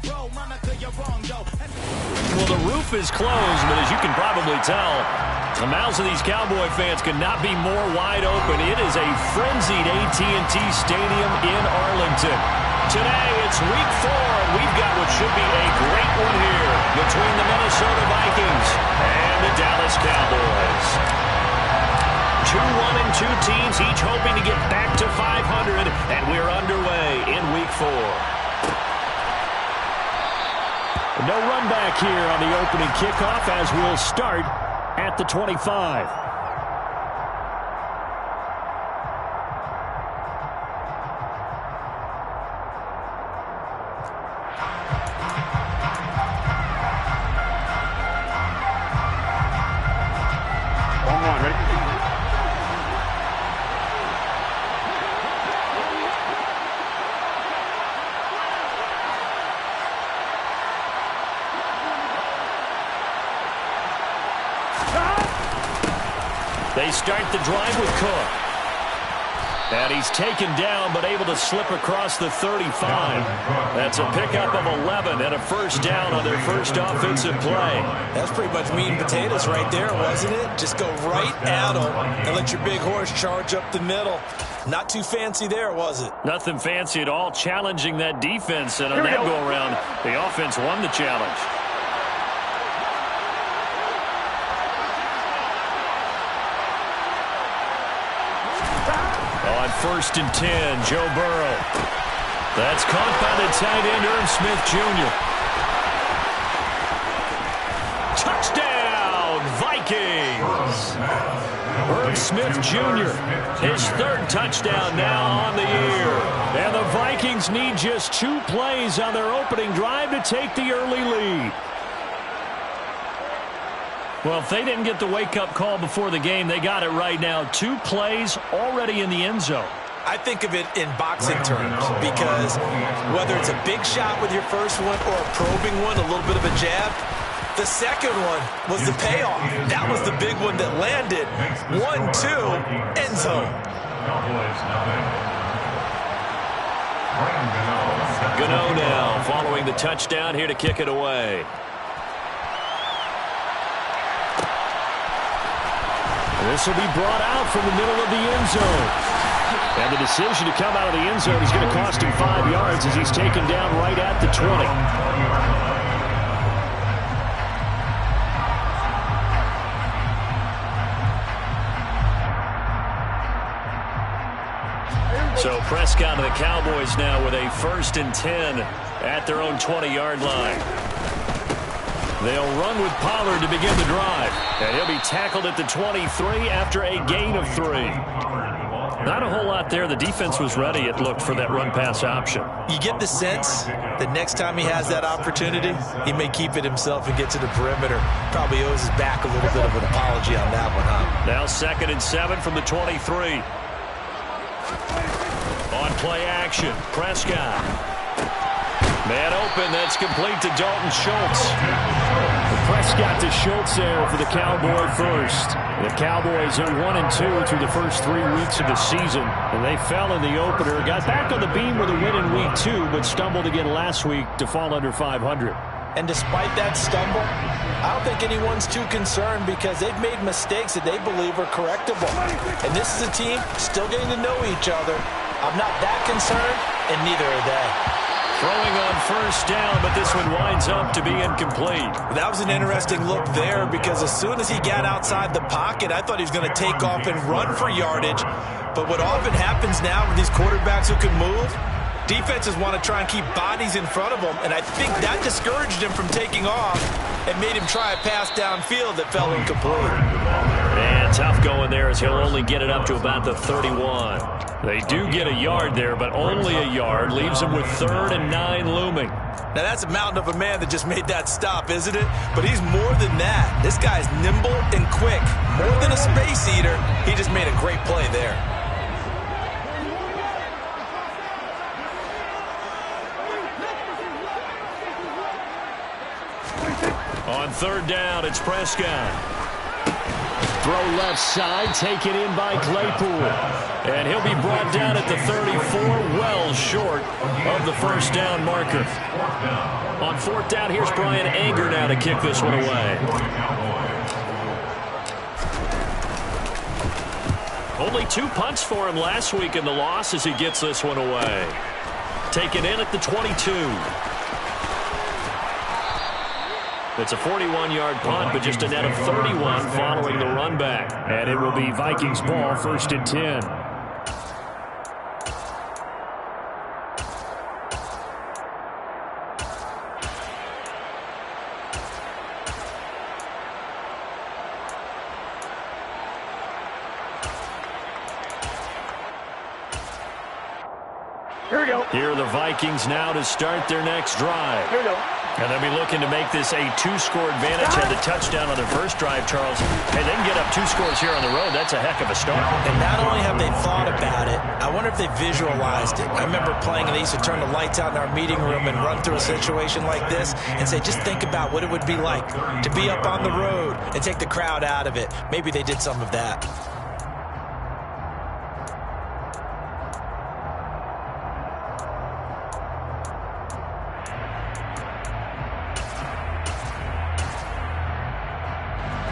Well, the roof is closed, but as you can probably tell, the mouths of these Cowboy fans could not be more wide open. It is a frenzied AT&T Stadium in Arlington. Today, it's Week 4, and we've got what should be a great one here between the Minnesota Vikings and the Dallas Cowboys. 2-1-2 teams, each hoping to get back to 500, and we're underway in Week 4. No run back here on the opening kickoff as we'll start at the 25. They start the drive with Cook. And he's taken down, but able to slip across the 35. That's a pickup of 11 and a first down on their first offensive play. That's pretty much meat and potatoes right there, wasn't it? Just go right at them and let your big horse charge up the middle. Not too fancy there, was it? Nothing fancy at all, challenging that defense. And on that go-around, the offense won the challenge. On 1st and 10, Joe Burrow. That's caught by the tight end, Irv Smith Jr. Touchdown, Vikings! Irv Smith Jr., his third touchdown now on the year. And the Vikings need just 2 plays on their opening drive to take the early lead. Well, if they didn't get the wake-up call before the game, they got it right now. 2 plays already in the end zone. I think of it in boxing terms because whether it's a big shot with your first one or a probing one, a little bit of a jab, the second one was the payoff. That was the big one that landed. 1-2, end zone. Gano now following the touchdown here to kick it away. This will be brought out from the middle of the end zone. And the decision to come out of the end zone is going to cost him 5 yards as he's taken down right at the 20. So Prescott and the Cowboys now with a 1st and 10 at their own 20-yard line. They'll run with Pollard to begin the drive. And he'll be tackled at the 23 after a gain of 3. Not a whole lot there. The defense was ready, it looked, for that run-pass option. You get the sense that next time he has that opportunity, he may keep it himself and get to the perimeter. Probably owes his back a little bit of an apology on that one, huh? Now 2nd and 7 from the 23. On play action, Prescott. Man open, that's complete to Dalton Schultz. Prescott to Schultz there for the Cowboy first. The Cowboys are 1-2 through the first 3 weeks of the season, and they fell in the opener. Got back on the beam with a win in Week 2, but stumbled again last week to fall under 500. And despite that stumble, I don't think anyone's too concerned because they've made mistakes that they believe are correctable. And this is a team still getting to know each other. I'm not that concerned, and neither are they. Throwing on first down, but this one winds up to be incomplete. That was an interesting look there because as soon as he got outside the pocket, I thought he was going to take off and run for yardage. But what often happens now with these quarterbacks who can move, defenses want to try and keep bodies in front of them, and I think that discouraged him from taking off and made him try a pass downfield that fell incomplete. And tough going there as he'll only get it up to about the 31. They do get a yard there, but only a yard. Leaves him with 3rd and 9 looming. Now, that's a mountain of a man that just made that stop, isn't it? But he's more than that. This guy's nimble and quick. More than a space eater, he just made a great play there. On 3rd down, it's Prescott. Throw left side, taken in by Claypool. And he'll be brought down at the 34, well short of the first down marker. On fourth down, here's Brian Anger now to kick this one away. Only 2 punts for him last week in the loss as he gets this one away. Taken in at the 22. It's a 41-yard punt, but just a net of 31 following the run back. And it will be Vikings ball, 1st and 10. Here we go. Here are the Vikings now to start their next drive. Here we go. And they'll be looking to make this a 2-score advantage. Had the touchdown on their first drive, Charles. Hey, they can get up 2 scores here on the road. That's a heck of a start. And not only have they thought about it, I wonder if they visualized it. I remember playing, and they used to turn the lights out in our meeting room and run through a situation like this and say, just think about what it would be like to be up on the road and take the crowd out of it. Maybe they did some of that.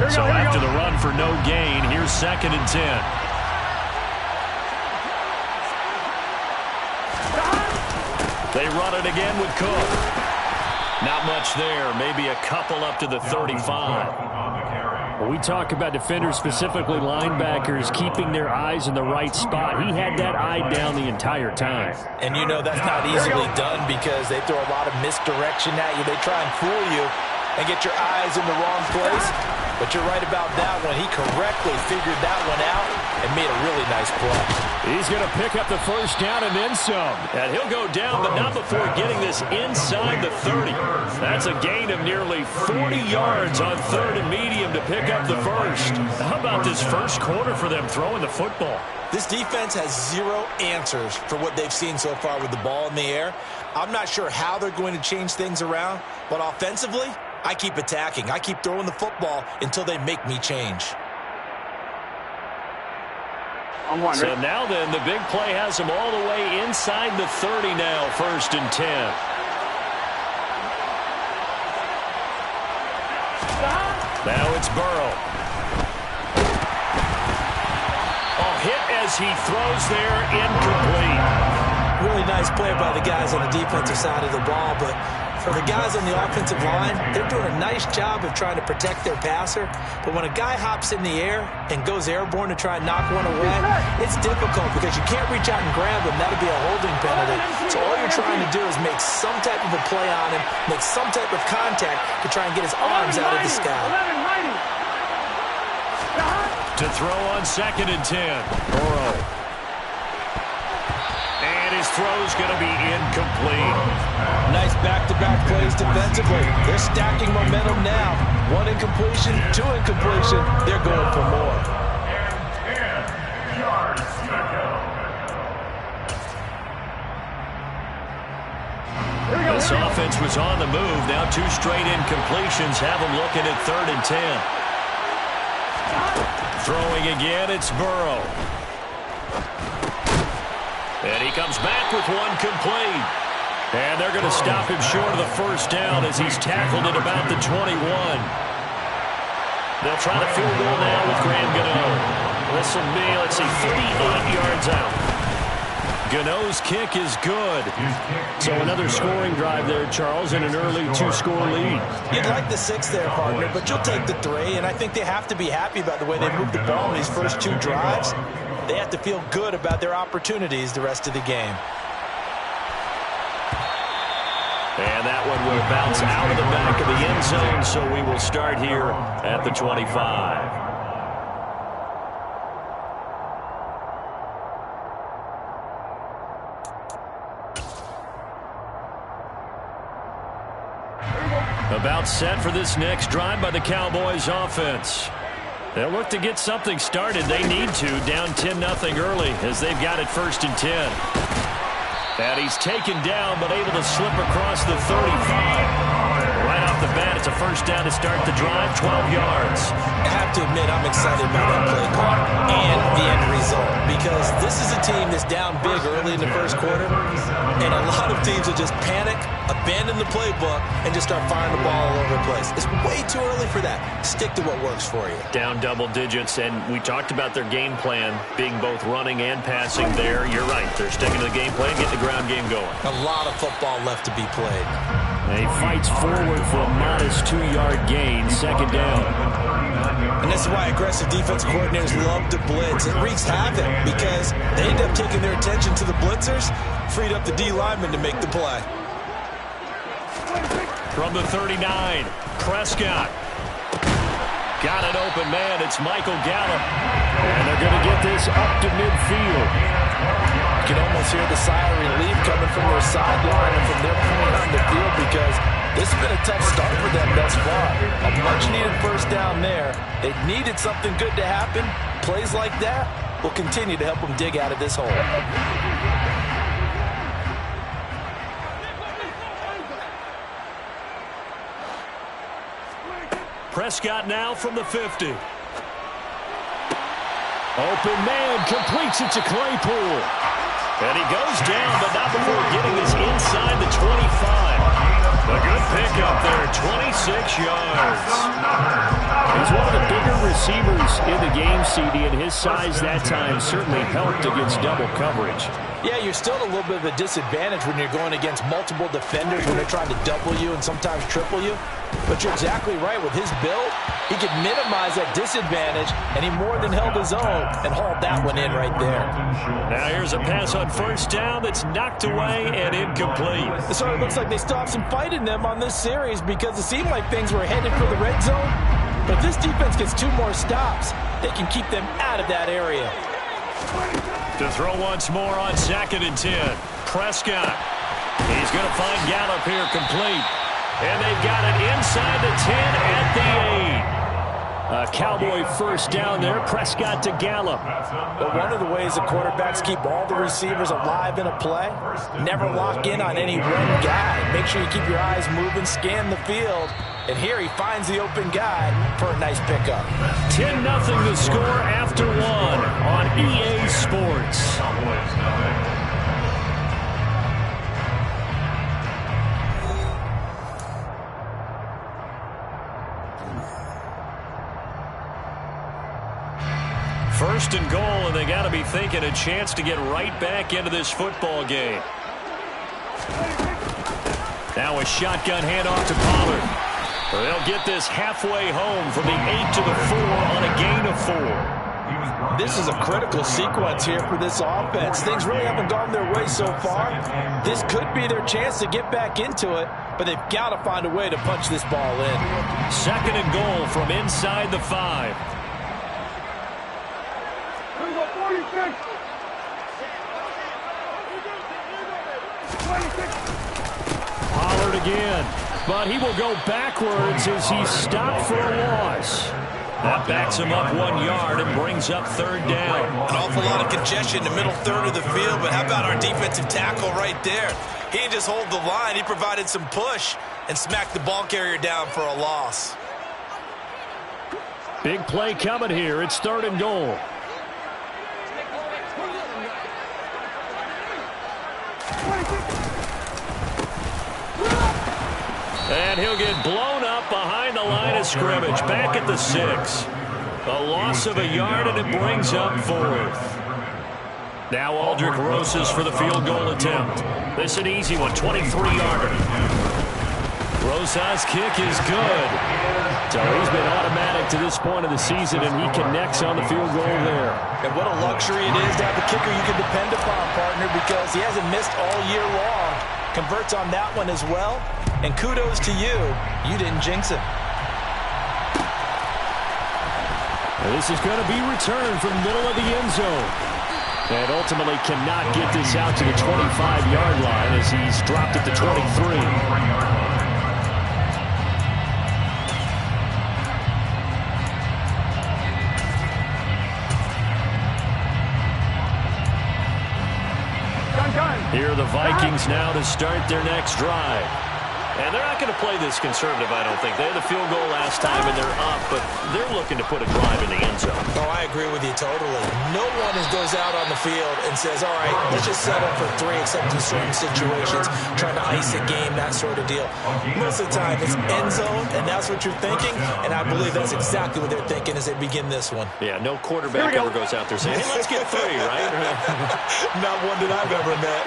So after the run for no gain, here's 2nd and 10. They run it again with Cook. Not much there. Maybe a couple up to the 35. When we talk about defenders, specifically linebackers, keeping their eyes in the right spot. He had that eye down the entire time. And you know that's not easily done because they throw a lot of misdirection at you. They try and fool you and get your eyes in the wrong place. But you're right about that one. He correctly figured that one out and made a really nice play. He's going to pick up the first down and then some. And he'll go down, but not before getting this inside the 30. That's a gain of nearly 40 yards on 3rd and medium to pick up the first. How about this first quarter for them throwing the football? This defense has 0 answers for what they've seen so far with the ball in the air. I'm not sure how they're going to change things around, but offensively, I keep attacking. I keep throwing the football until they make me change. So now then, the big play has them all the way inside the 30 now, 1st and 10. Now it's Burrow. A hit as he throws there, incomplete. Really nice play by the guys on the defensive side of the ball, but for the guys on the offensive line, they're doing a nice job of trying to protect their passer. But when a guy hops in the air and goes airborne to try and knock one away, it's difficult because you can't reach out and grab him. That'll be a holding penalty. So all you're trying to do is make some type of a play on him, make some type of contact to try and get his arms out of the sky. To throw on 2nd and 10. Burrow. And his throw's going to be incomplete. Nice back-to-back plays defensively. They're stacking momentum now. 1 incompletion, 2 incompletion. They're going for more. This offense was on the move. Now 2 straight incompletions have them looking at 3rd and 10. Throwing again, it's Burrow. And he comes back with 1 complete. And they're going to stop him short of the first down as he's tackled at about the 21. They'll try the field goal now with Graham Gano. This will be, let's see, 38 yards out. Gano's kick is good. So another scoring drive there, Charles, and an early 2-score lead. You'd like the 6 there, partner, but you'll take the 3, and I think they have to be happy about the way they moved the ball in these first 2 drives. They have to feel good about their opportunities the rest of the game. And that one will bounce out of the back of the end zone, so we will start here at the 25. About set for this next drive by the Cowboys offense. They'll look to get something started. They need to, down 10-0 early as they've got it 1st and 10. And he's taken down but able to slip across the 35. Right off off the bat. It's a first down to start the drive, 12 yards. I have to admit, I'm excited about that play call and the end result, because this is a team that's down big early in the first quarter, and a lot of teams will just panic, abandon the playbook, and just start firing the ball all over the place. It's way too early for that. Stick to what works for you. Down double digits, and we talked about their game plan being both running and passing there. You're right. They're sticking to the game plan, getting the ground game going. A lot of football left to be played. And he fights forward for a modest 2-yard gain, second down. And this is why aggressive defense coordinators love to blitz. It wreaks havoc because they end up taking their attention to the blitzers, freed up the D lineman to make the play. From the 39, Prescott. Got an open man. It's Michael Gallup. And they're going to get this up to midfield. You can almost hear the sigh of relief coming from their sideline and from their point on the field, because this has been a tough start for them thus far. A much-needed first down there. They needed something good to happen. Plays like that will continue to help them dig out of this hole. Prescott now from the 50. Open man, completes it to Claypool. And he goes down, but not before getting this inside the 25. A good pickup there, 26 yards. He's one of the bigger receivers in the game, CD, and his size that time certainly helped against double coverage. Yeah, you're still at a little bit of a disadvantage when you're going against multiple defenders when they're trying to double you and sometimes triple you. But you're exactly right. With his build, he could minimize that disadvantage, and he more than held his own and hauled that one in right there. Now here's a pass on first down that's knocked away and incomplete. So it looks like they still have some fight in them on this series, because it seemed like things were headed for the red zone. But if this defense gets 2 more stops, they can keep them out of that area. To throw once more on 2nd and 10. Prescott. He's going to find Gallup here complete. And they've got it inside the 10 at the 8. A Cowboy first down there. Prescott to Gallup. But one of the ways the quarterbacks keep all the receivers alive in a play, never lock in on any one guy. Make sure you keep your eyes moving, scan the field. And here he finds the open guy for a nice pickup. 10-0 the score after 1 on EA Sports. First and goal, and they got to be thinking a chance to get right back into this football game. Now a shotgun handoff to Pollard. They'll get this halfway home from the 8 to the 4 on a gain of 4. This is a critical sequence here for this offense. Things really haven't gone their way so far. This could be their chance to get back into it, but they've got to find a way to punch this ball in. 2nd and goal from inside the 5. Pollard again, but he will go backwards as he's stopped for a loss. That backs him up 1 yard and brings up 3rd down. An awful lot of congestion in the middle third of the field, but how about our defensive tackle right there? He didn't just hold the line, he provided some push and smacked the ball carrier down for a loss. Big play coming here. It's 3rd and goal. And he'll get blown up behind the line of scrimmage. Back at the 6. A loss of a yard, and it brings up 4th. Now Aldrick Rosas for the field goal attempt. This is an easy one, 23-yarder. Rosas' kick is good. So he's been automatic to this point of the season, and he connects on the field goal there. And what a luxury it is to have a kicker you can depend upon, partner, because he hasn't missed all year long. Converts on that one as well. And kudos to you. You didn't jinx him. This is going to be returned from the middle of the end zone. And ultimately cannot get this out to the 25-yard line as he's dropped at the 23. Here are the Vikings now to start their next drive. And they're not going to play this conservative, I don't think. They had the field goal last time, and they're up, but they're looking to put a drive in the end zone. Oh, I agree with you totally. No one goes out on the field and says, all right, let's just settle for 3, except in certain situations, trying to ice a game, that sort of deal. Most of the time, it's end zone, and that's what you're thinking, and I believe that's exactly what they're thinking as they begin this one. Yeah, no quarterback ever goes out there saying, hey, let's get 3, right? Not one that I've ever met.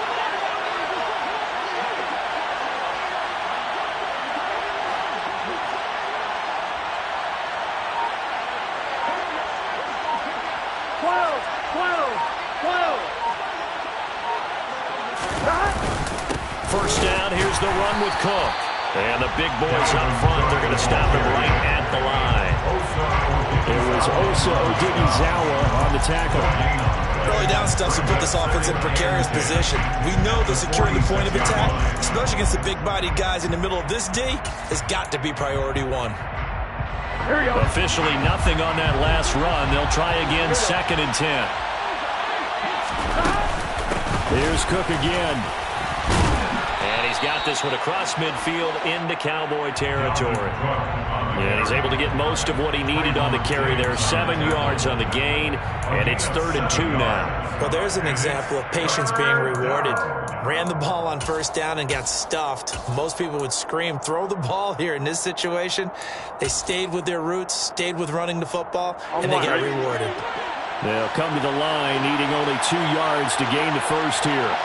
First down, here's the run with Cook. And the big boys up front, they're going to stop him right at the line. It was Osa Odighizuwa on the tackle. Early down stuff to put this offense in a precarious position. We know that securing the point of attack, especially against the big-bodied guys in the middle of this D, has got to be priority 1. Officially nothing on that last run. They'll try again, 2nd and 10. Here's Cook again. And he's got this one across midfield into Cowboy territory. And he's able to get most of what he needed on the carry there. 7 yards on the gain, and it's 3rd and 2 now. Well, there's an example of patience being rewarded. Ran the ball on first down and got stuffed. Most people would scream, throw the ball here. In this situation, they stayed with their roots, stayed with running the football, and they got rewarded. They'll come to the line, needing only 2 yards to gain the first here.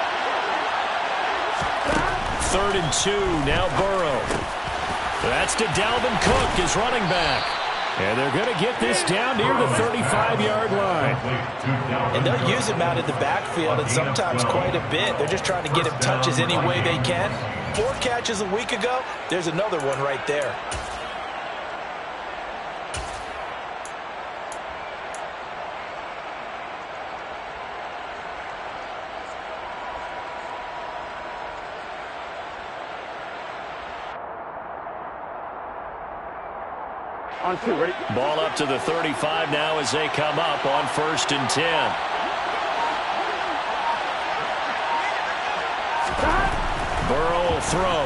3rd and 2, now Burrow. That's to Dalvin Cook, his running back. And they're going to get this down near the 35-yard line. And they'll use him out in the backfield, and sometimes quite a bit. They're just trying to get him touches any way they can. 4 catches a week ago, there's another one right there. On 2, ready? Ball up to the 35 now as they come up on 1st and 10. Burrow will throw.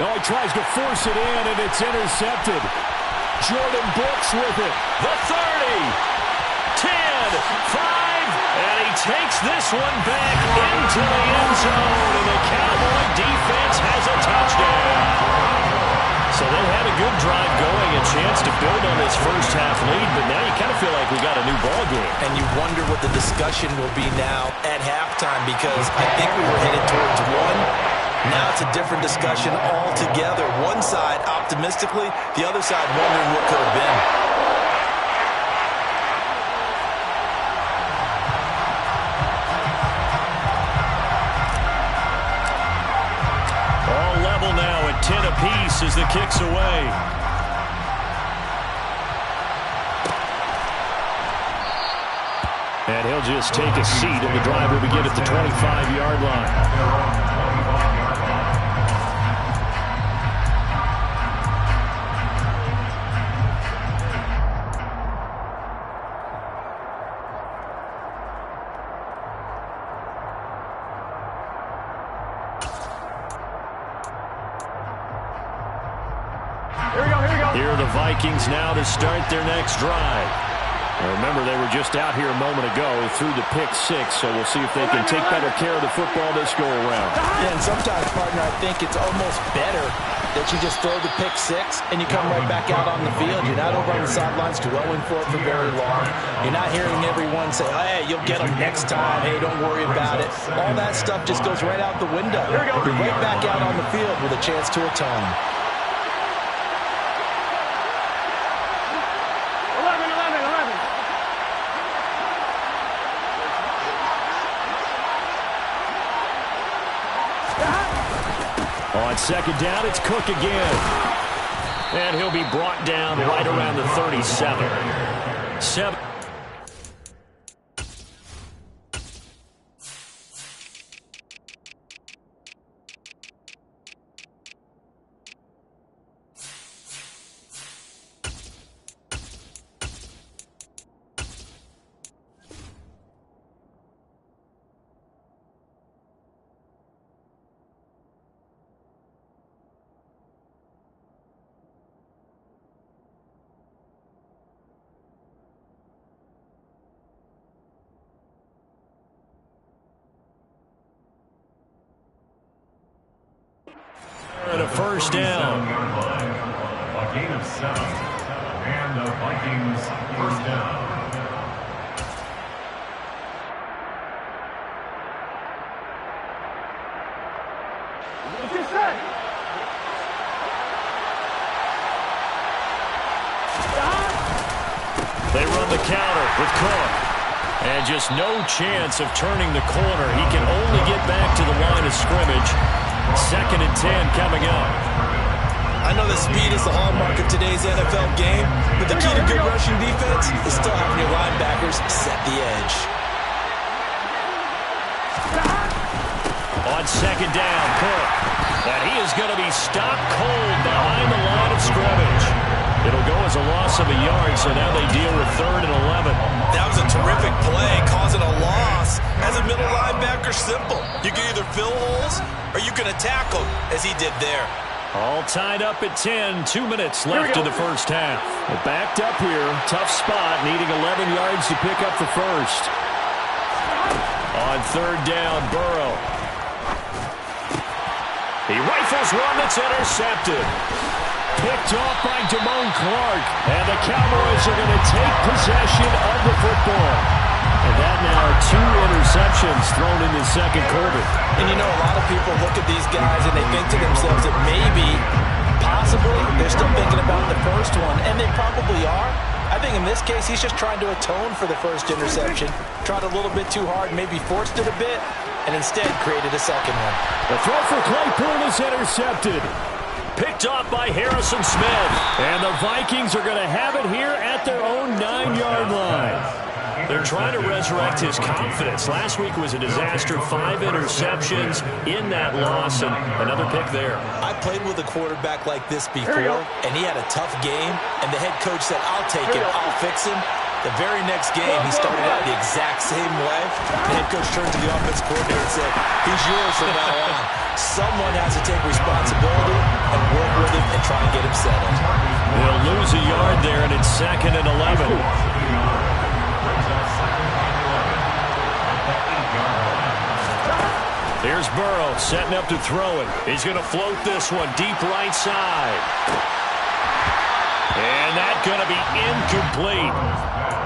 Oh, he tries to force it in, and it's intercepted. Jordan Brooks with it. The 30, 10, 5, and he takes this one back into the end zone, and the Cowboy defense has a touchdown. So they had a good drive going, a chance to build on this first half lead, but now you kind of feel like we got a new ball game. And you wonder what the discussion will be now at halftime, because I think we were headed towards 1. Now it's a different discussion altogether. One side optimistically, the other side wondering what could have been. All level now at 10 apiece as the kick's away. And he'll just take a seat, and the drive will begin at the 25-yard line. Here are the Vikings now to start their next drive. Now remember, they were just out here a moment ago through the pick 6, so we'll see if they can take better care of the football this go-around. Yeah, and sometimes, partner, I think it's almost better that you just throw the pick 6 and you come right back out on the field. You're not over on the sidelines dwelling for it for very long. You're not hearing everyone say, hey, you'll get them next time. Hey, don't worry about it. All that stuff just goes right out the window. You're right back out on the field with a chance to atone. On second down, it's Cook again. And he'll be brought down right around the 37. 7. a first down. A gain of 7. And the Vikings first down. They run the counter with Cook. And just no chance of turning the corner. He can only get back to the line of scrimmage. 2nd and 10 coming up. I know that speed is the hallmark of today's NFL game, but the key to good rushing defense is still having your linebackers set the edge. On 2nd down, Cook. And he is going to be stopped cold behind the line of scrimmage. It'll go as a loss of a yard, so now they deal with 3rd and 11. That was a terrific play, causing a loss. As a middle linebacker, simple. You can either fill holes or you can attack them, as he did there. All tied up at 10. 2 minutes left in the first half. Well, backed up here. Tough spot, needing 11 yards to pick up the first. On 3rd down, Burrow. He rifles one that's intercepted. Picked off by Damone Clark. And the Cowboys are going to take possession of the football. And that now 2 interceptions thrown in the second quarter. And you know, a lot of people look at these guys and they think to themselves that maybe, possibly, they're still thinking about the first one. And they probably are. I think in this case, he's just trying to atone for the first interception. Tried a little bit too hard, maybe forced it a bit, and instead created a second one. The throw for Claypool is intercepted. Picked off by Harrison Smith. And the Vikings are going to have it here at their own 9-yard line. They're trying to resurrect his confidence. Last week was a disaster. 5 interceptions in that loss, and another pick there. I played with a quarterback like this before, and he had a tough game, and the head coach said, I'll take him, I'll fix him. The very next game, he started out the exact same way. The head coach turned to the offensive coordinator and said, he's yours from now on. Someone has to take responsibility and work with him and try and get him settled. They'll lose a yard there, and it's 2nd and 11. Here's Burrow setting up to throw it. He's going to float this one deep right side. And that's going to be incomplete.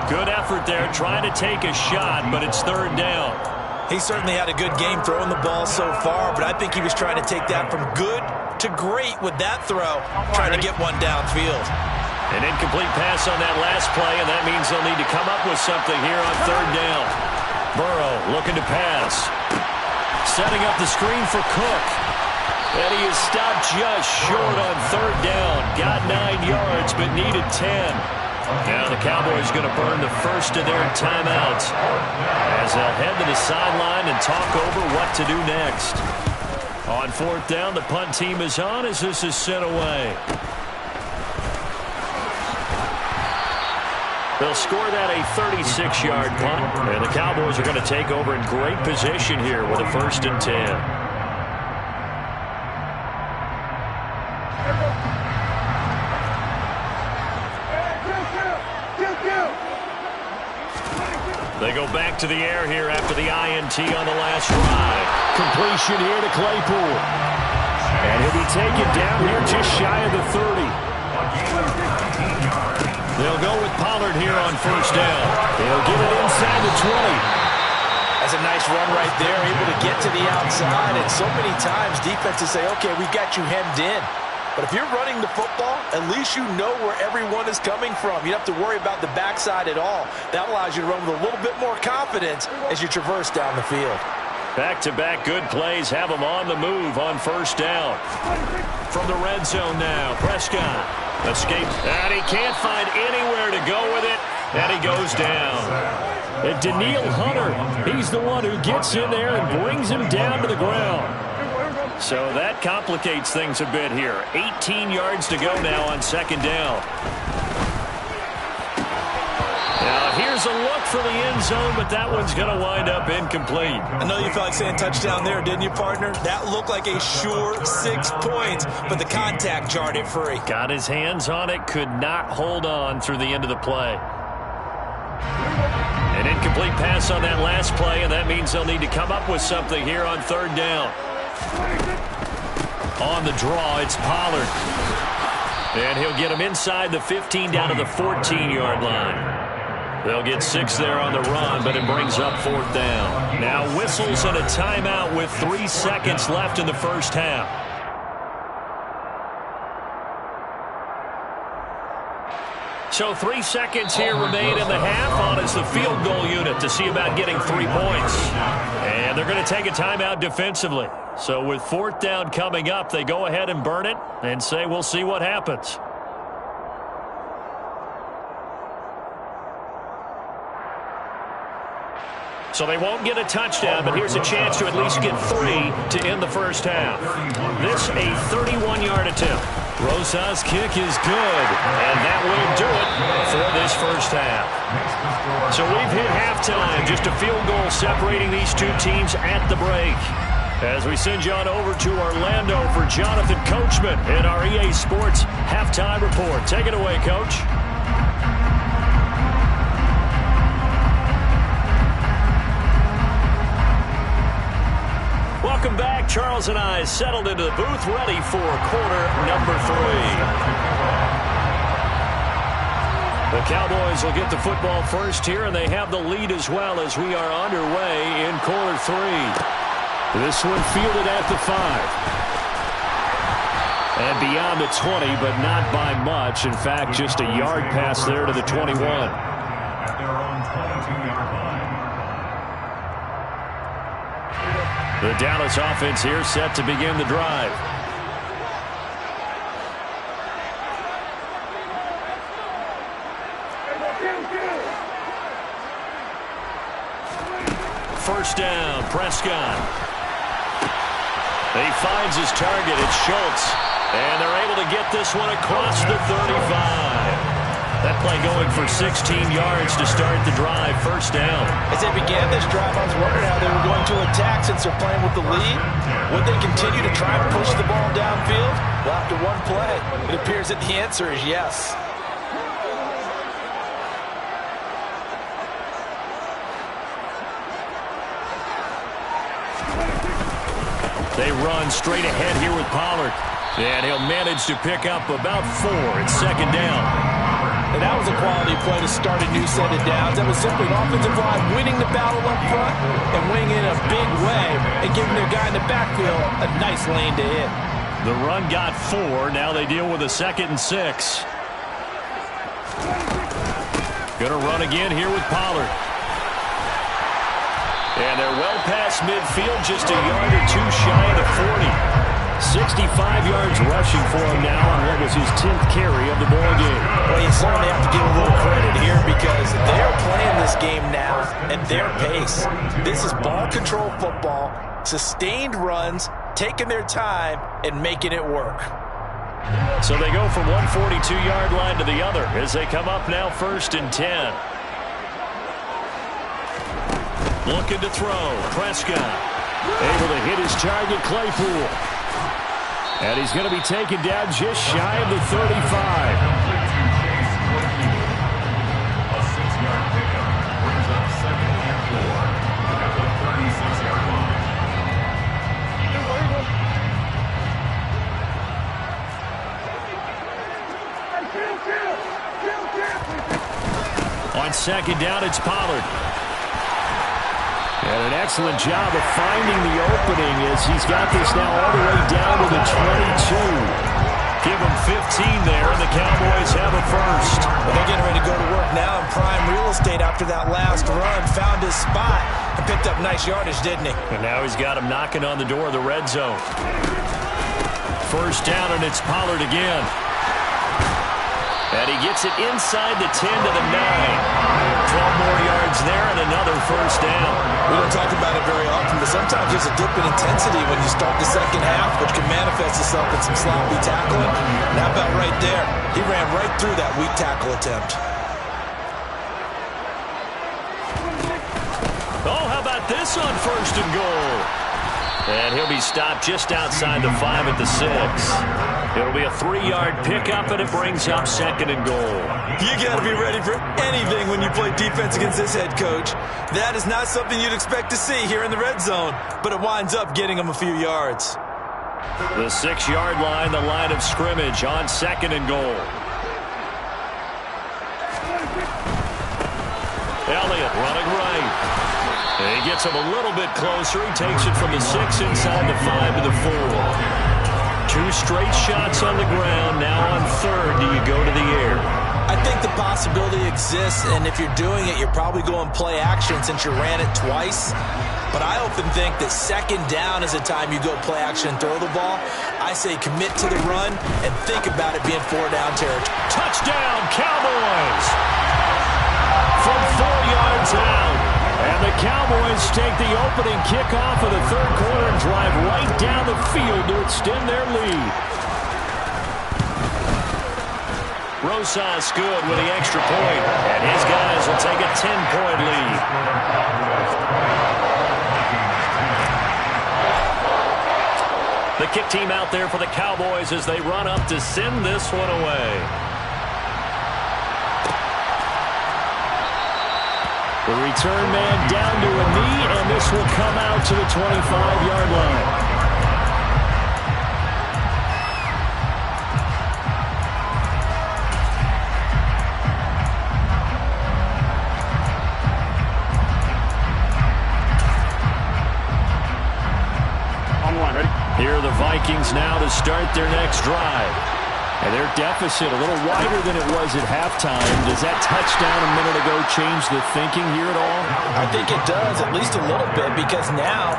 Good effort there trying to take a shot, but it's 3rd down. He certainly had a good game throwing the ball so far, but I think he was trying to take that from good to great with that throw, trying to get one downfield. An incomplete pass on that last play, and that means they'll need to come up with something here on 3rd down. Burrow looking to pass. Setting up the screen for Cook. And he is stopped just short on 3rd down. Got 9 yards, but needed 10. Now the Cowboys going to burn the first of their timeouts as they'll head to the sideline and talk over what to do next. On 4th down, the punt team is on as this is sent away. They'll score that a 36-yard punt, and the Cowboys are going to take over in great position here with a 1st and 10. They go back to the air here after the INT on the last drive. Completion here to Claypool. And he'll be taken down here just shy of the 30. They'll go with Pollard here on 1st down. They'll get it inside the 20. That's a nice run right there, able to get to the outside. And so many times defenses say, okay, we got you hemmed in. But if you're running the football, at least you know where everyone is coming from. You don't have to worry about the backside at all. That allows you to run with a little bit more confidence as you traverse down the field. Back-to-back good plays have them on the move on 1st down. From the red zone now, Prescott escapes, and he can't find anywhere to go with it, and he goes down. And Daniil Hunter, he's the one who gets in there and brings him down to the ground. So that complicates things a bit here. 18 yards to go now on 2nd down. Now here's a look for the end zone, but that one's going to wind up incomplete. I know you felt like saying touchdown there, didn't you, partner? That looked like a sure 6 points, but the contact jarred it free. Got his hands on it, could not hold on through the end of the play. An incomplete pass on that last play, and that means they'll need to come up with something here on 3rd down. On the draw, it's Pollard. And he'll get him inside the 15 down to the 14-yard line. They'll get 6 there on the run, but it brings up 4th down. Now whistles and a timeout with 3 seconds left in the first half. So 3 seconds here remain in the half. On is the field goal unit to see about getting 3 points. And they're going to take a timeout defensively. So with 4th down coming up, they go ahead and burn it and say we'll see what happens. So they won't get a touchdown, but here's a chance to at least get 3 to end the first half. This a 31-yard attempt. Rosa's kick is good, and that will do it for this first half. So we've hit halftime, just a field goal separating these two teams at the break. As we send you on over to Orlando for Jonathan Coachman in our EA Sports Halftime Report. Take it away, Coach. Welcome back. Charles and I settled into the booth, ready for quarter number 3. The Cowboys will get the football first here, and they have the lead as well as we are underway in quarter 3. This one fielded at the 5. And beyond the 20, but not by much. In fact, just a yard pass there to the 21. At their own 22-yard line. The Dallas offense here set to begin the drive. First down, Prescott. He finds his target. It's Schultz. And they're able to get this one across the 35. That play going for 16 yards to start the drive. First down. As they began this drive, I was wondering how they were going to attack since they're playing with the lead. Would they continue to try and push the ball downfield? Well, after one play, it appears that the answer is yes. They run straight ahead here with Pollard. And he'll manage to pick up about 4. It's second down. And that was a quality play to start a new set of downs. That was simply an offensive line winning the battle up front and winning in a big way and giving their guy in the backfield a nice lane to hit. The run got 4. Now they deal with a 2nd and 6. Gonna run again here with Pollard. And they're well past midfield, just a yard or 2 shy of the 40. 65 yards rushing for him now on what was his 10th carry of the ball game. Well, you certainly have to give a little credit here because they're playing this game now at their pace. This is ball control football, sustained runs, taking their time, and making it work. So they go from one 42-yard line to the other as they come up now 1st and 10. Looking to throw. Prescott able to hit his target, Claypool. And he's going to be taken down just shy of the 35. A 6-yard pickup brings up 2nd and 4 at the 36-yard line. On second down, it's Pollard. And an excellent job of finding the opening as he's got this now all the way down to the 22. Give him 15 there, and the Cowboys have a first. Well, they're getting ready to go to work now in prime real estate after that last run. Found his spot and picked up nice yardage, didn't he? And now he's got him knocking on the door of the red zone. First down, and it's Pollard again. And he gets it inside the 10 to the 9. 12 more yards there and another first down. We don't talk about it very often, but sometimes there's a dip in intensity when you start the second half, which can manifest itself in some sloppy tackling. And how about right there? He ran right through that weak tackle attempt. Oh, how about this on 1st and goal? And he'll be stopped just outside the 5 at the 6. It'll be a 3-yard pickup, and it brings up 2nd and goal. You got to be ready for anything when you play defense against this head coach. That is not something you'd expect to see here in the red zone, but it winds up getting him a few yards. The 6-yard line, the line of scrimmage on 2nd and goal. Elliott running right. He gets him a little bit closer. He takes it from the 6 inside the 5 to the 4. 2 straight shots on the ground. Now on 3rd, do you go to the air? I think the possibility exists, and if you're doing it, you're probably going play action since you ran it twice. But I often think that 2nd down is the time you go play action and throw the ball. I say commit to the run and think about it being 4-down territory. Touchdown, Cowboys! From 4 yards out. And the Cowboys take the opening kickoff of the 3rd quarter and drive right down the field to extend their lead. Rosas good with the extra point, and his guys will take a 10-point lead. The kick team out there for the Cowboys as they run up to send this one away. The return man down to a knee, and this will come out to the 25-yard line. Here are the Vikings now to start their next drive. And their deficit a little wider than it was at halftime. Does that touchdown a minute ago change the thinking here at all? I think it does, at least a little bit, because now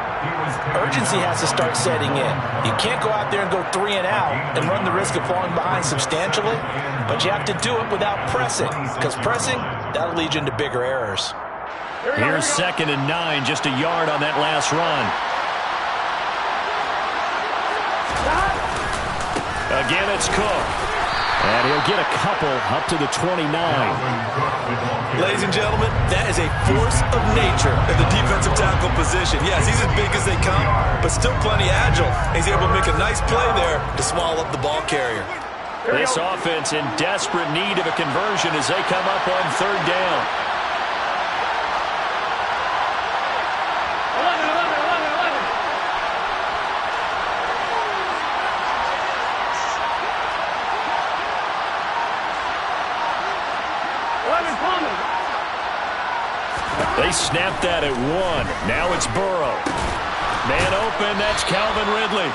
urgency has to start setting in. You can't go out there and go 3 and out and run the risk of falling behind substantially, but you have to do it without pressing, because pressing, that'll lead you into bigger errors. Here's 2nd and 9, just a yard on that last run. Again, it's Cook. And he'll get a couple up to the 29. Ladies and gentlemen, that is a force of nature in the defensive tackle position. Yes, he's as big as they come, but still plenty agile. He's able to make a nice play there to swallow up the ball carrier. This offense in desperate need of a conversion as they come up on 3rd down. They snapped that at 1. Now it's Burrow. Man open, that's Calvin Ridley.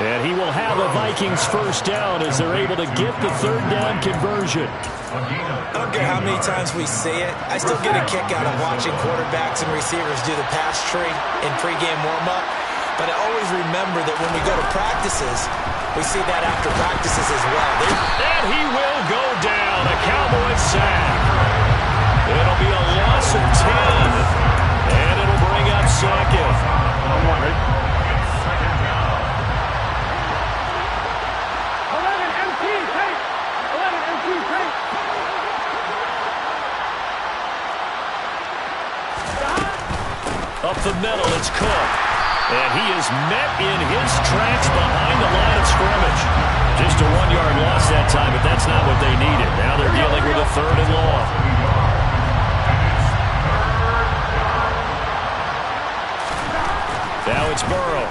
And he will have a Vikings 1st down as they're able to get the 3rd down conversion. I don't care how many times we say it, I still get a kick out of watching quarterbacks and receivers do the pass tree in pregame warm-up. But I always remember that when we go to practices, we see that after practices as well. And he will go down. A Cowboys sack. It'll be a loss of 10. And it'll bring up 2nd. Up the middle, it's Cook. And he is met in his tracks behind the line of scrimmage. Just a 1-yard loss that time, but that's not what they needed. Now they're dealing with a 3rd and long. Now it's Burrow.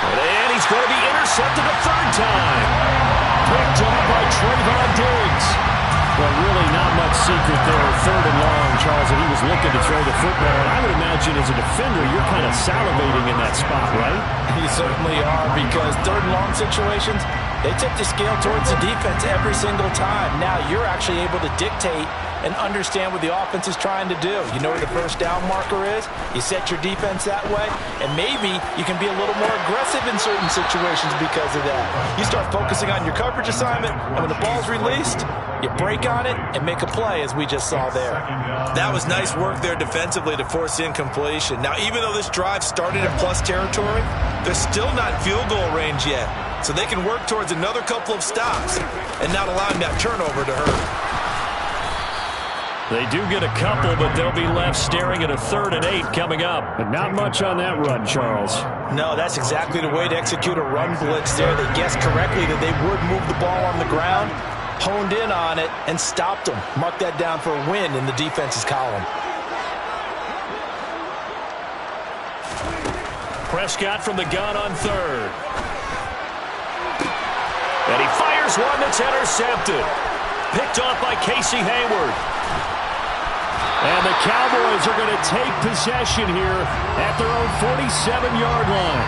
And he's going to be intercepted a 3rd time. Picked up by Trayvon Diggs. Well, really not much secret there. 3rd and long, Charles, and he was looking to throw the football. And I would imagine as a defender, you're kind of salivating in that spot, right? You certainly are, because 3rd and long situations, they tip the scale towards the defense every single time. Now you're actually able to dictate and understand what the offense is trying to do. You know where the 1st down marker is. You set your defense that way, and maybe you can be a little more aggressive in certain situations because of that. You start focusing on your coverage assignment, and when the ball's released, you break on it and make a play, as we just saw there. That was nice work there defensively to force incompletion. Now, even though this drive started in plus territory, they're still not in field goal range yet, so they can work towards another couple of stops and not allowing that turnover to hurt. They do get a couple, but they'll be left staring at a 3rd and 8 coming up. But not much on that run, Charles. No, that's exactly the way to execute a run blitz there. They guessed correctly that they would move the ball on the ground, honed in on it, and stopped them. Mark that down for a win in the defense's column. Prescott from the gun on third. And he fires one that's intercepted. Picked off by Casey Hayward. And the Cowboys are going to take possession here at their own 47-yard line.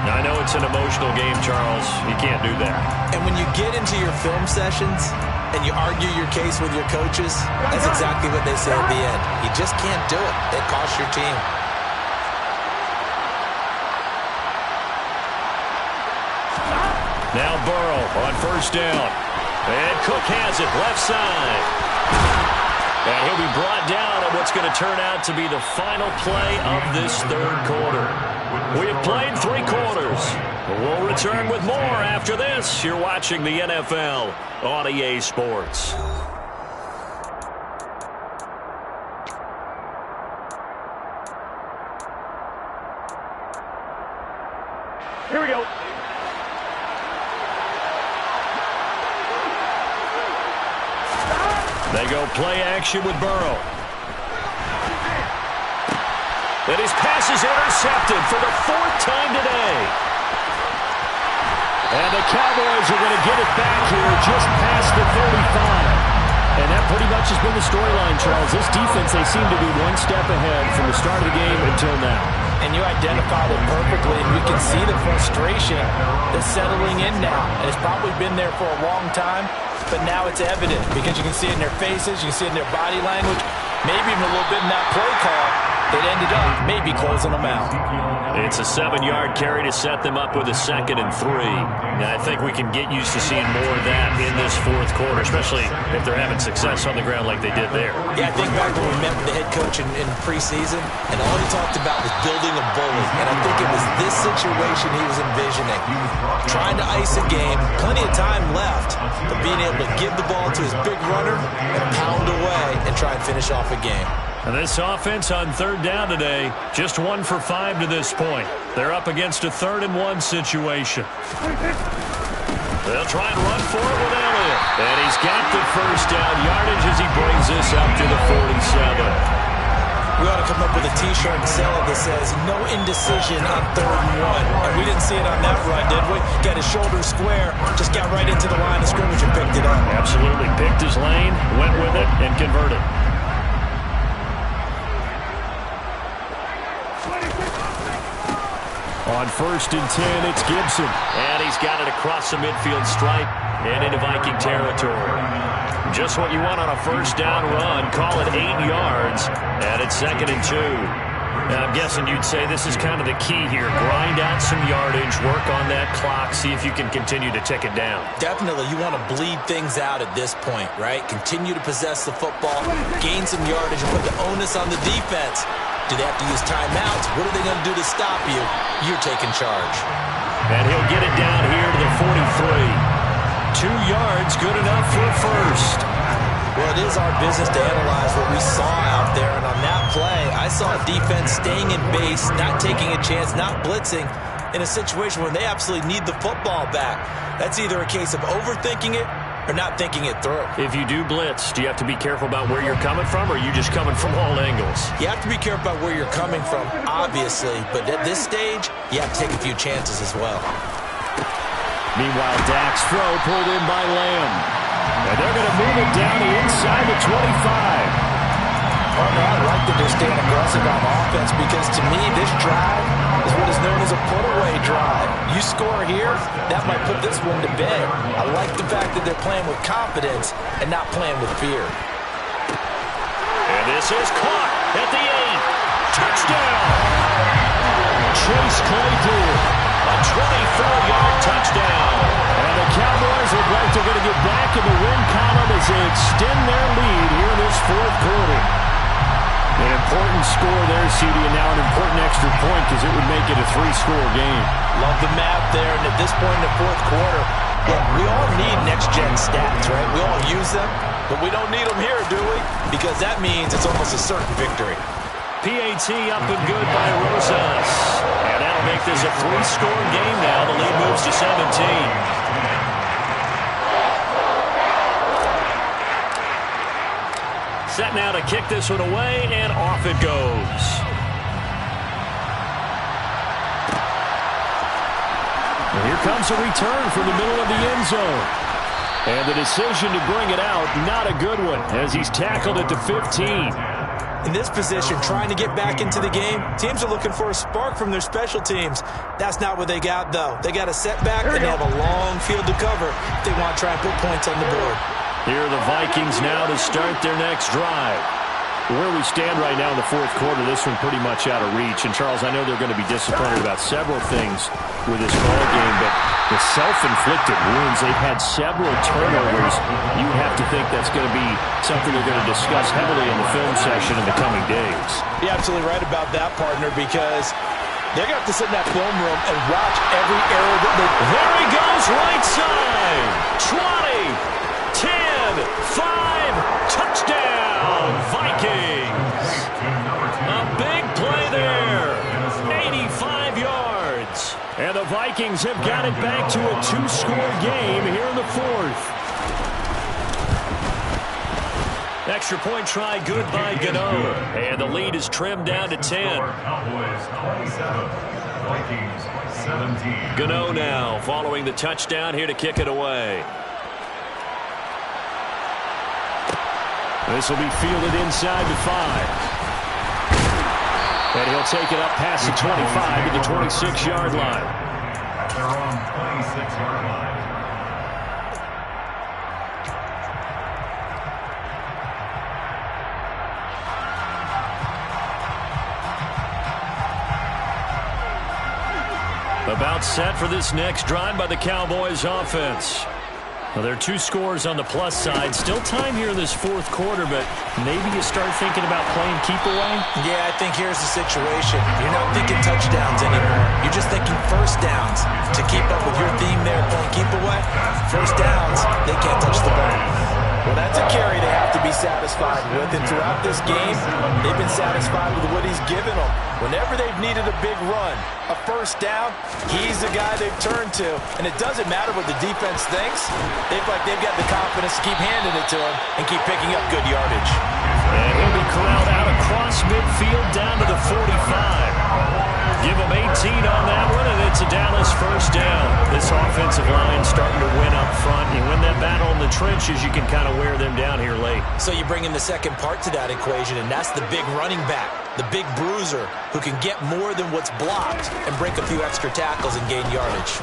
Now, I know it's an emotional game, Charles. You can't do that. And when you get into your film sessions and you argue your case with your coaches, that's exactly what they say at the end. You just can't do it. It costs your team. Now Burrow on first down. And Cook has it left side. And he'll be brought down on what's going to turn out to be the final play of this third quarter. We have played 3 quarters. We'll return with more after this. You're watching the NFL on EA Sports. Here we go. They go play action with Burrow. And his pass is intercepted for the 4th time today. And the Cowboys are going to get it back here just past the 35. And that pretty much has been the storyline, Charles. This defense, they seem to be one step ahead from the start of the game until now. And you identified it perfectly, and you can see the frustration that's settling in now. And it's probably been there for a long time, but now it's evident because you can see it in their faces, you can see it in their body language, maybe even a little bit in that play call that ended up maybe closing them out. It's a 7-yard carry to set them up with a 2nd and 3. Now, I think we can get used to seeing more of that in this 4th quarter, especially if they're having success on the ground like they did there. Yeah, I think back when we met with the head coach in preseason, and all he talked about was building a bully. And I think it was this situation he was envisioning. Trying to ice a game, plenty of time left, but being able to give the ball to his big runner and pound away and try and finish off a game. And this offense on 3rd down today, just 1 for 5 to this point. They're up against a 3rd and 1 situation. They'll try and run for it with Elliott. And he's got the first down yardage as he brings this up to the 47. We ought to come up with a T-shirt and sell it that says, no indecision on 3rd and 1. And we didn't see it on that run, did we? Got his shoulder square, just got right into the line of scrimmage and picked it up. Absolutely. Picked his lane, went with it, and converted. On 1st and 10, it's Gibson. And he's got it across the midfield stripe and into Viking territory. Just what you want on a first down run. Call it 8 yards. And it's 2nd and 2. Now, I'm guessing you'd say this is kind of the key here. Grind out some yardage, work on that clock, see if you can continue to tick it down. Definitely, you want to bleed things out at this point, right? Continue to possess the football, gain some yardage, and put the onus on the defense. Do they have to use timeouts? What are they going to do to stop you? You're taking charge. And he'll get it down here to the 43. 2 yards, good enough for a first. Well, it is our business to analyze what we saw out there, and on that play, I saw a defense staying in base, not taking a chance, not blitzing, in a situation where they absolutely need the football back. That's either a case of overthinking it or not thinking it through. If you do blitz, do you have to be careful about where you're coming from, or are you just coming from all angles? You have to be careful about where you're coming from, obviously, but at this stage, you have to take a few chances as well. Meanwhile, Dak's throw pulled in by Lamb. And they're going to move it down to inside the 25. Partner, I like that they're staying aggressive on offense because, to me, this drive is what is known as a put-away drive. You score here, that might put this one to bed. I like the fact that they're playing with confidence and not playing with fear. And this is caught at the 8. Touchdown! Chase Claypool, a 24-yard touchdown. And the Cowboys look like they're going to get back in the win column as they extend their lead here in this 4th quarter. An important score there, CD, and now an important extra point because it would make it a 3-score game. Love the math there, and at this point in the 4th quarter, look, we all need next-gen stats, right? We all use them, but we don't need them here, do we? Because that means it's almost a certain victory. PAT up and good by Rosas. And that'll make this a 3-score game now. The lead moves to 17. Set now to kick this one away, and off it goes. And here comes a return from the middle of the end zone. And the decision to bring it out, not a good one, as he's tackled at the 15. In this position, trying to get back into the game, teams are looking for a spark from their special teams. That's not what they got, though. They got a setback, and they have a long field to cover if they want to try and put points on the board. Here are the Vikings now to start their next drive. Where we stand right now in the fourth quarter, this one pretty much out of reach. And, Charles, I know they're going to be disappointed about several things with this ball game, but the self-inflicted wounds, they've had several turnovers. You have to think that's going to be something they're going to discuss heavily in the film session in the coming days. You're absolutely right about that, partner, because they're going to have to sit in that film room and watch every error that they... There he goes, right side. 20, 10, 5, touchdown, Vikings. A big play there. 85 yards. And the Vikings have got it back to a two-score game here in the fourth. Extra point try good by Gano. And the lead is trimmed down to 10. Cowboys 27, Vikings 17. Gano now following the touchdown here to kick it away. This will be fielded inside the 5. And he'll take it up past the 25 to the 26-yard line. At their own 26-yard line. About set for this next drive by the Cowboys offense. Well, there are two scores on the plus side. Still time here in this fourth quarter, but maybe you start thinking about playing keep away? Yeah, I think here's the situation. You're not thinking touchdowns anymore. You're just thinking first downs. To keep up with your theme there, playing keep away, first downs, they can't touch the ball. Well, that's a carry they have to be satisfied with, and throughout this game, they've been satisfied with what he's given them. Whenever they've needed a big run, a first down, he's the guy they've turned to. And it doesn't matter what the defense thinks. They feel like they've got the confidence to keep handing it to him and keep picking up good yardage. And he'll be corralled out across midfield down to the 45. Give him 18 on that one, and it's a Dallas first down. This offensive line starting to win up front. You win that battle in the trenches, you can kind of wear them down here late. So you bring in the second part to that equation, and that's the big running back, the big bruiser, who can get more than what's blocked and break a few extra tackles and gain yardage.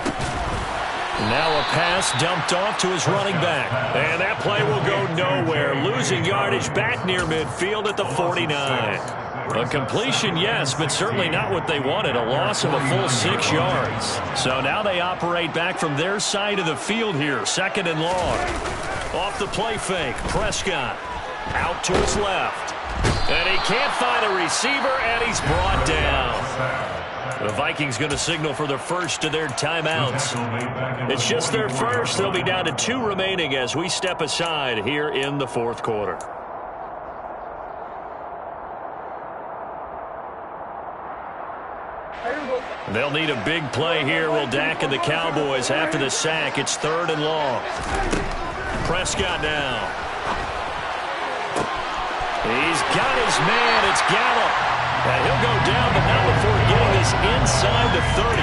Now a pass dumped off to his running back. And that play will go nowhere. Losing yardage back near midfield at the 49. A completion, yes, but certainly not what they wanted. A loss of a full 6 yards. So now they operate back from their side of the field here. Second and long. Off the play fake. Prescott out to his left. And he can't find a receiver, and he's brought down. The Vikings going to signal for the first of their timeouts. It's just their first. They'll be down to 2 remaining as we step aside here in the fourth quarter. They'll need a big play here. Will Dak and the Cowboys after the sack. It's third and long. Prescott now. He's got his man. It's Gallup. And he'll go down, but not before getting this inside the 30.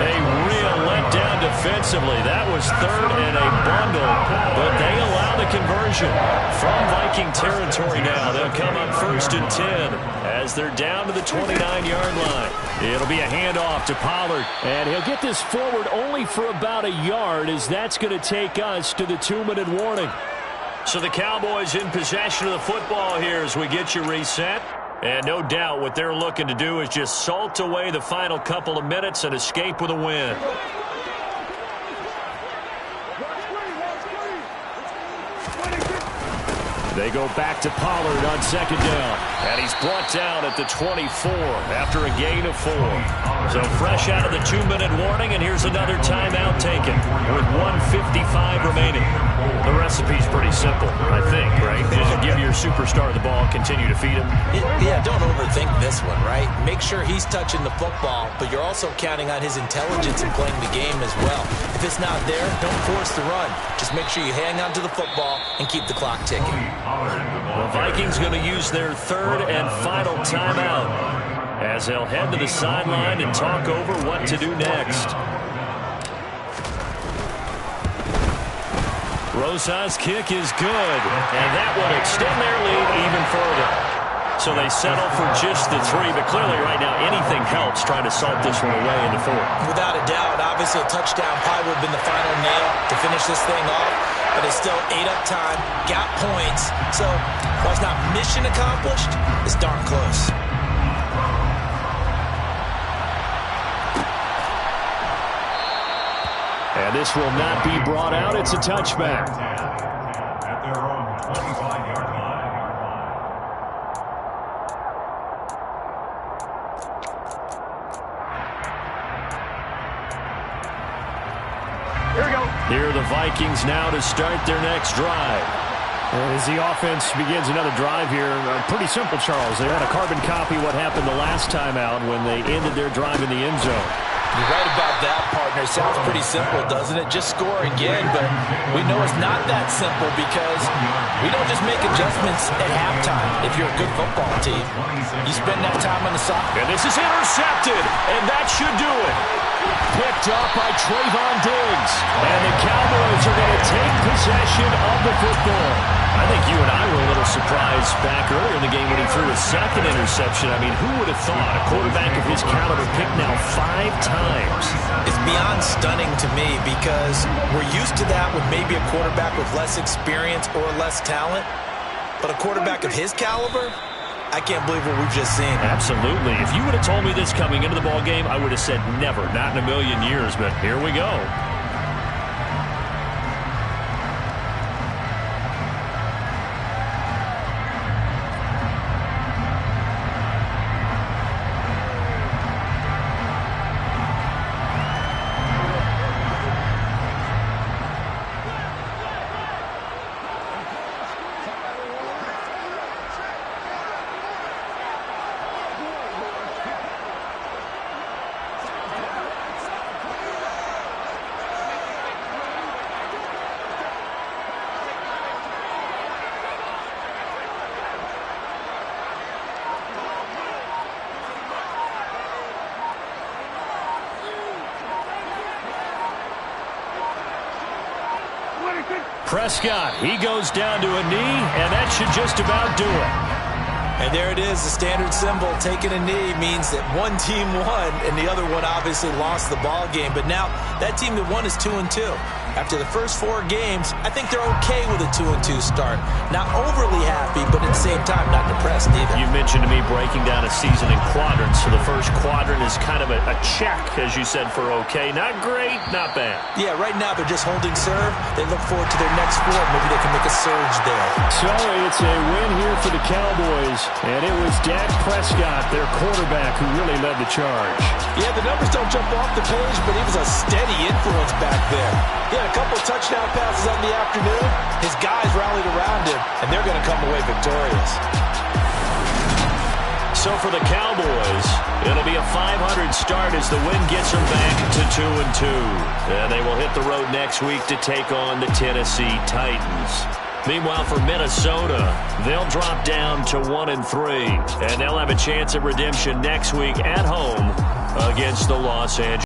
A real letdown defensively. That was third and a bundle, but they allow the conversion. From Viking territory now, they'll come up first and 10 as they're down to the 29-yard line. It'll be a handoff to Pollard, and he'll get this forward only for about a yard, as that's going to take us to the 2-minute warning. So the Cowboys in possession of the football here as we get you reset. And no doubt what they're looking to do is just salt away the final couple of minutes and escape with a win. They go back to Pollard on second down. And he's brought down at the 24 after a gain of 4. So fresh out of the 2-minute warning, and here's another timeout taken with 1:55 remaining. The recipe's pretty simple, I think, right? Just give your superstar the ball, continue to feed him. Yeah, don't overthink this one, right? Make sure he's touching the football, but you're also counting on his intelligence in playing the game as well. If it's not there, don't force the run. Just make sure you hang on to the football and keep the clock ticking. The Vikings going to use their third and final timeout as they'll head to the sideline and talk over what to do next. Rosa's kick is good, and that will extend their lead even further. So they settle for just the 3, but clearly right now anything helps trying to salt this one away in the 4th. Without a doubt, obviously a touchdown probably would have been the final nail to finish this thing off, but it's still ate up time, got points. So while it's not mission accomplished, it's darn close. And this will not be brought out. It's a touchback. At their own 25-yard line. Here we go. Here are the Vikings now to start their next drive. As the offense begins another drive here, pretty simple, Charles. They want to carbon copy what happened the last time out when they ended their drive in the end zone. You're right about that, partner. Sounds pretty simple, doesn't it? Just score again, but we know it's not that simple because we don't just make adjustments at halftime. If you're a good football team, you spend that time on the side. And this is intercepted, and that should do it. Picked up by Trayvon Diggs. And the Cowboys are going to take possession of the football. I think you and I were a little surprised back earlier in the game when he threw his second interception. I mean, who would have thought a quarterback of his caliber picked now 5 times? It's beyond stunning to me because we're used to that with maybe a quarterback with less experience or less talent. But a quarterback of his caliber, I can't believe what we've just seen. Absolutely. If you would have told me this coming into the ball game, I would have said never, not in a million years. But here we go. Prescott, he goes down to a knee, and that should just about do it. And there it is, the standard symbol. Taking a knee means that one team won, and the other one obviously lost the ball game. But now that team that won is 2-2. After the first 4 games, I think they're okay with a 2-2 start. Not overly happy, but at the same time, not depressed either. You mentioned to me breaking down a season in quadrants. So the first quadrant is kind of a check, as you said, for okay. Not great, not bad. Yeah, right now they're just holding serve. They look forward to their next 4. Maybe they can make a surge there. So it's a win here for the Cowboys. And it was Dak Prescott, their quarterback, who really led the charge. Yeah, the numbers don't jump off the page, but he was a steady influence back there. He had a couple of touchdown passes on the afternoon. His guys rallied around him, and they're going to come away victorious. So for the Cowboys, it'll be a 500 start as the win gets them back to 2-2. And they will hit the road next week to take on the Tennessee Titans. Meanwhile, for Minnesota, they'll drop down to 1-3, and they'll have a chance at redemption next week at home against the Los Angeles